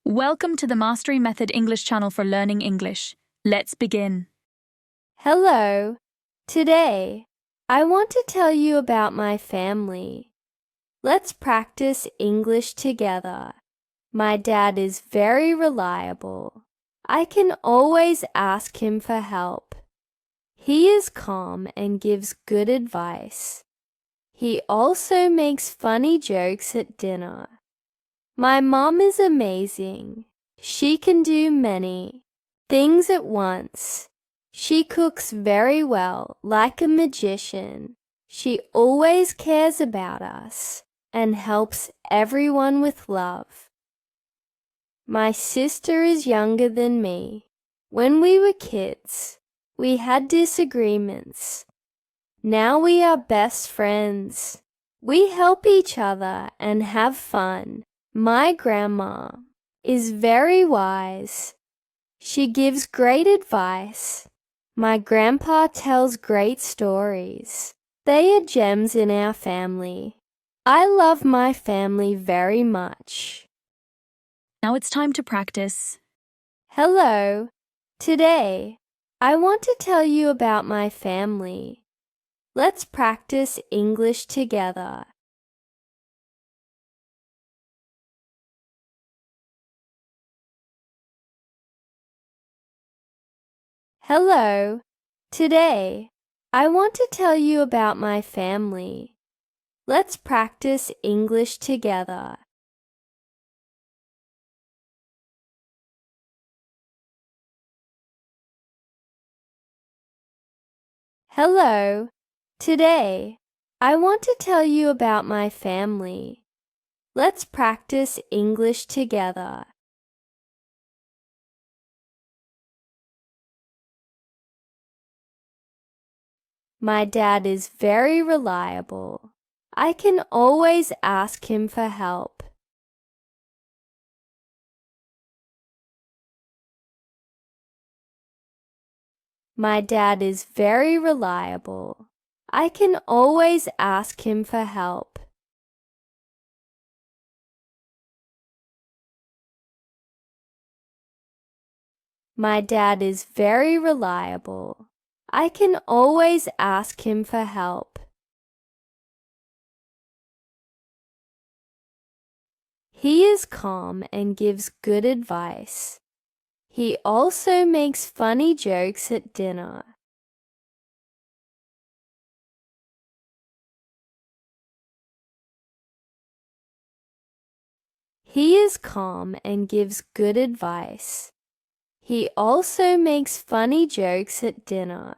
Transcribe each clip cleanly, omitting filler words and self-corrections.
Welcome to the Mastery Method English channel for learning English. Let's begin. Hello. Today, I want to tell you about my family. Let's practice English together. My dad is very reliable. I can always ask him for help. He is calm and gives good advice. He also makes funny jokes at dinner. My mom is amazing. She can do many things at once. She cooks very well, like a magician. She always cares about us and helps everyone with love. My sister is younger than me. When we were kids, we had disagreements. Now we are best friends. We help each other and have fun. My grandma is very wise. She gives great advice. My grandpa tells great stories. They are gems in our family. I love my family very much. Now it's time to practice. Hello. Today, I want to tell you about my family. Let's practice English together. Hello. Today, I want to tell you about my family. Let's practice English together. Hello. Today, I want to tell you about my family. Let's practice English together. My dad is very reliable. I can always ask him for help. My dad is very reliable. I can always ask him for help. My dad is very reliable. I can always ask him for help. He is calm and gives good advice. He also makes funny jokes at dinner. He is calm and gives good advice. He also makes funny jokes at dinner.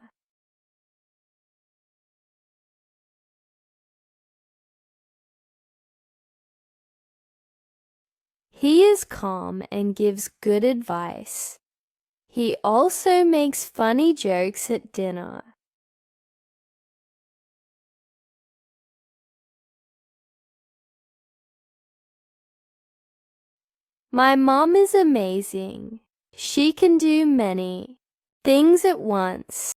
He is calm and gives good advice. He also makes funny jokes at dinner. My mom is amazing. She can do many things at once.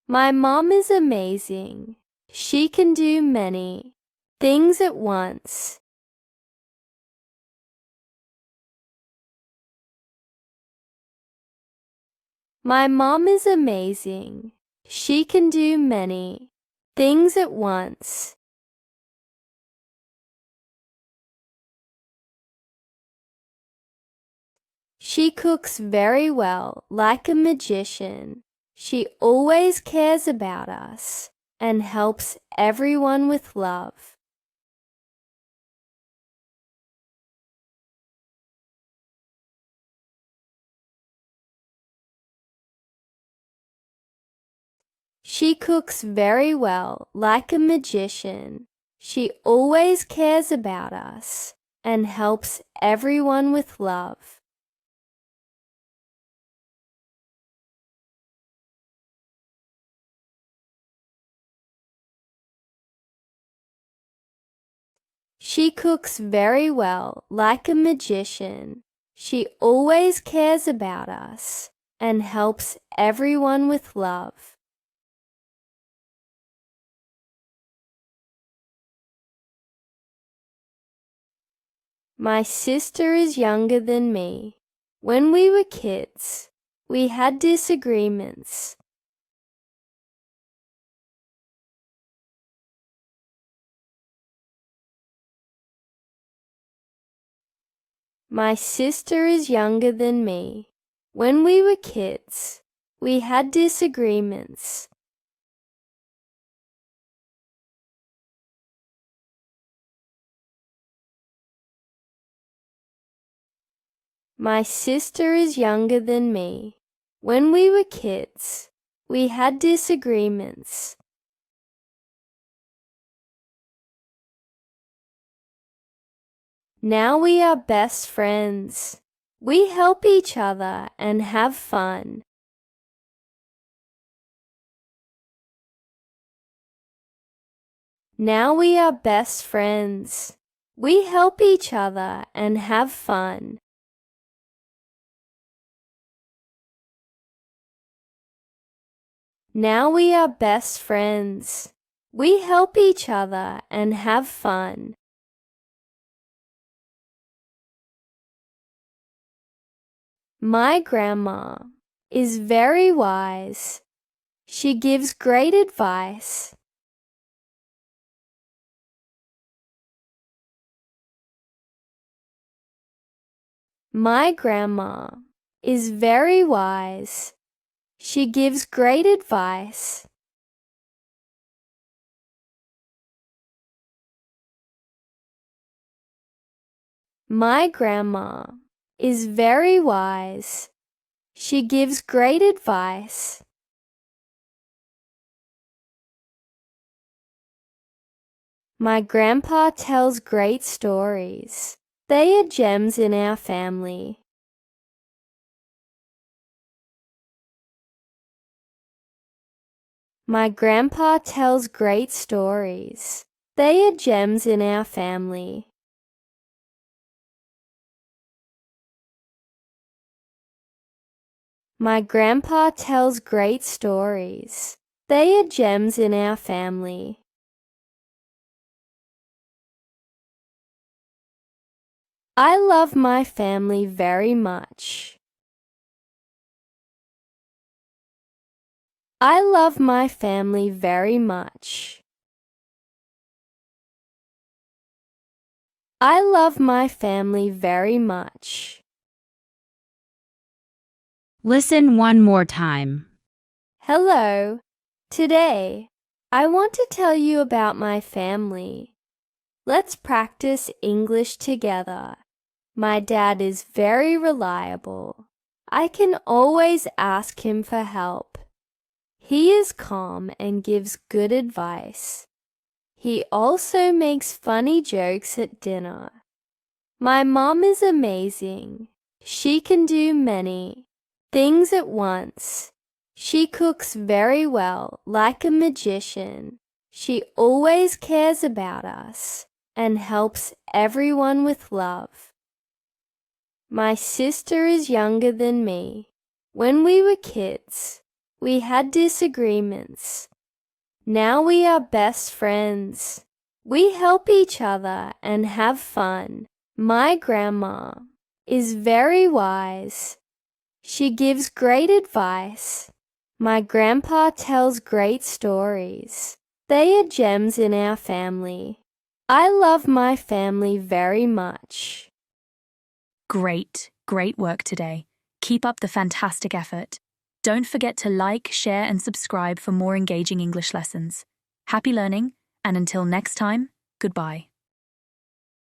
My mom is amazing. She can do many things at once. My mom is amazing. She can do many things at once. She cooks very well, like a magician. She always cares about us and helps everyone with love. She cooks very well, like a magician. She always cares about us and helps everyone with love. She cooks very well, like a magician. She always cares about us and helps everyone with love. My sister is younger than me. When we were kids, we had disagreements. My sister is younger than me. When we were kids, we had disagreements. My sister is younger than me. When we were kids, we had disagreements. Now we are best friends. We help each other and have fun. Now we are best friends. We help each other and have fun. Now we are best friends. We help each other and have fun. My grandma is very wise. She gives great advice. My grandma is very wise. She gives great advice. My grandma is very wise. She gives great advice. My grandpa tells great stories. They are gems in our family. My grandpa tells great stories. They are gems in our family. My grandpa tells great stories. They are gems in our family. I love my family very much. I love my family very much. I love my family very much. Listen one more time. Hello. Today, I want to tell you about my family. Let's practice English together. My dad is very reliable. I can always ask him for help. He is calm and gives good advice. He also makes funny jokes at dinner. My mom is amazing. She can do many things at once. She cooks very well, like a magician. She always cares about us and helps everyone with love. My sister is younger than me. When we were kids, we had disagreements. Now we are best friends. We help each other and have fun. My grandma is very wise. She gives great advice. My grandpa tells great stories. They are gems in our family. I love my family very much. Great work today. Keep up the fantastic effort. Don't forget to like, share, and subscribe for more engaging English lessons. Happy learning, and until next time, goodbye.